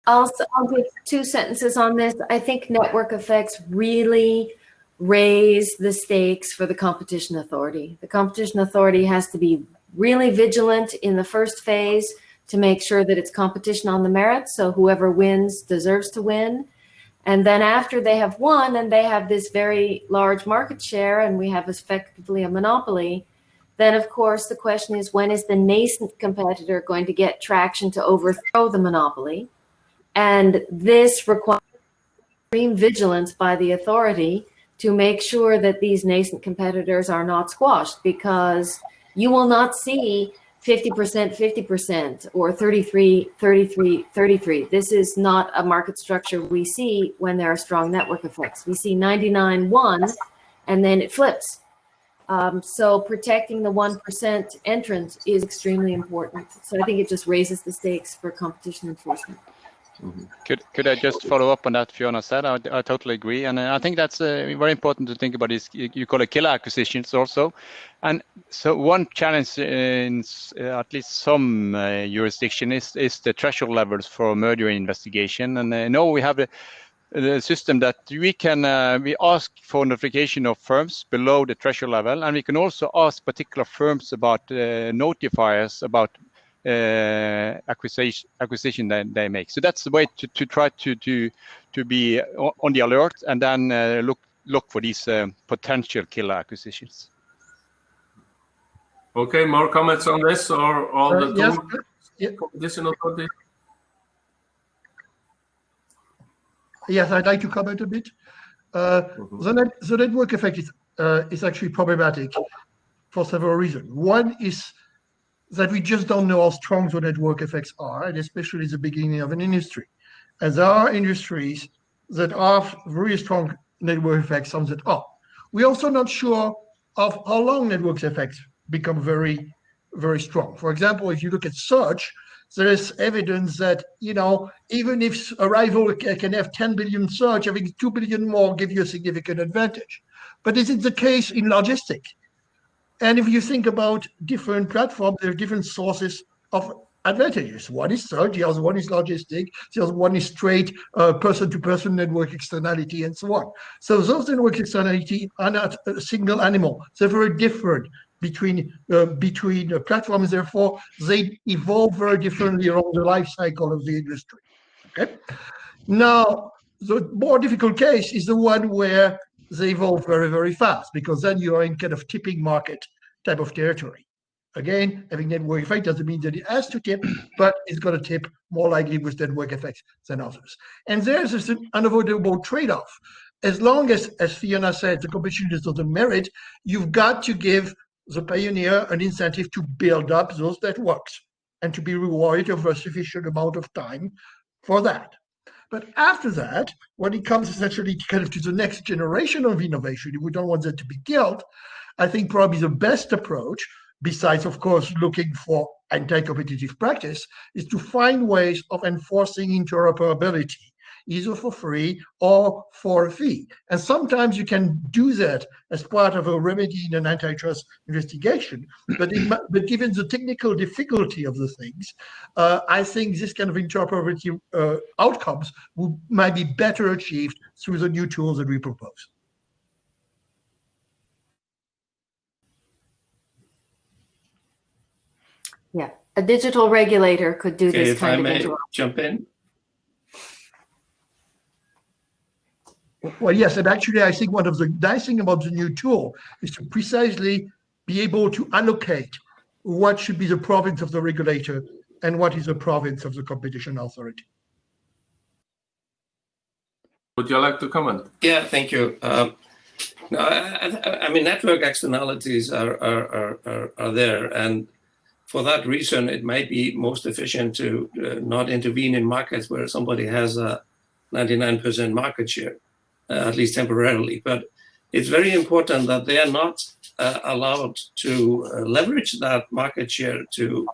I'll give 2 sentences on this. I think network effects really raise the stakes for the competition authority. The competition authority has to be really vigilant in the first phase to make sure that it's competition on the merits, so whoever wins deserves to win. And then after they have won and they have this very large market share and we have effectively a monopoly, then of course the question is, when is the nascent competitor going to get traction to overthrow the monopoly? And this requires extreme vigilance by the authority to make sure that these nascent competitors are not squashed, because you will not see 50%, 50%, or 33, 33, 33. This is not a market structure we see when there are strong network effects. We see 99-1, and then it flips. So protecting the 1% entrant is extremely important. So I think it just raises the stakes for competition enforcement. Mm-hmm. Could I just follow up on that Fiona said? I totally agree, and I think that's very important to think about. Is you call it killer acquisitions also, and so one challenge in at least some jurisdiction is the threshold levels for merger investigation. And now we have the system that we can we ask for notification of firms below the threshold level, and we can also ask particular firms about notifiers about acquisition that they make. So that's the way to try to be on the alert, and then look for these potential killer acquisitions. Okay, more comments on this, or all the yes, competition authority? Yes, I'd like to comment a bit. The network effect is actually problematic for several reasons. One is that we just don't know how strong the network effects are, and especially at the beginning of an industry. And there are industries that have very strong network effects, some that are. We're also not sure of how long network effects become very, very strong. For example, if you look at search, there is evidence that, even if a rival can have 10 billion search, having 2 billion more give you a significant advantage. But is it the case in logistics? And if you think about different platforms, there are different sources of advantages. One is search, the other one is logistic, the other one is straight person-to-person network externality, and so on. So those network externality are not a single animal. They're very different between platforms. Therefore, they evolve very differently along the life cycle of the industry. Okay. Now, the more difficult case is the one where they evolve very, very fast, because then you are in kind of tipping market type of territory. Again, having network effect doesn't mean that it has to tip, but it's going to tip more likely with network effects than others. And there's this unavoidable trade-off. As long as Fiona said, the competition is of the merit, you've got to give the pioneer an incentive to build up those networks and to be rewarded over a sufficient amount of time for that. But after that, when it comes essentially kind of to the next generation of innovation, we don't want that to be killed. I think probably the best approach, besides, of course, looking for anti-competitive practice, is to find ways of enforcing interoperability, either for free or for a fee. And sometimes you can do that as part of a remedy in an antitrust investigation. But given the technical difficulty of the things, I think this kind of interoperability outcomes might be better achieved through the new tools that we propose. Yeah, a digital regulator could do this kind of interruption. Jump in. Well, yes, and actually, I think one of the nice things about the new tool is to precisely be able to allocate what should be the province of the regulator and what is the province of the competition authority. Would you like to comment? Yeah, thank you. No, I mean, network externalities are there, and for that reason, it might be most efficient to not intervene in markets where somebody has a 99% market share. At least temporarily, but it's very important that they are not allowed to leverage that market share to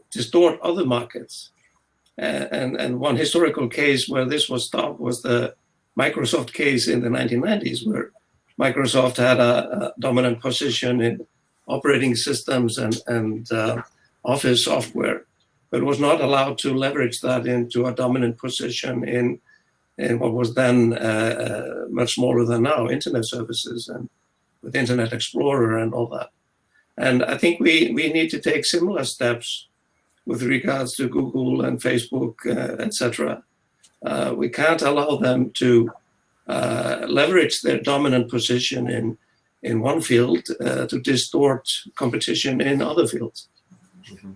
distort other markets. And one historical case where this was stopped was the Microsoft case in the 1990s, where Microsoft had a dominant position in operating systems and office software. but was not allowed to leverage that into a dominant position in what was then much smaller than now, internet services and with Internet Explorer and all that. And I think we need to take similar steps with regards to Google and Facebook, etc. We can't allow them to leverage their dominant position in one field to distort competition in other fields. Mm-hmm.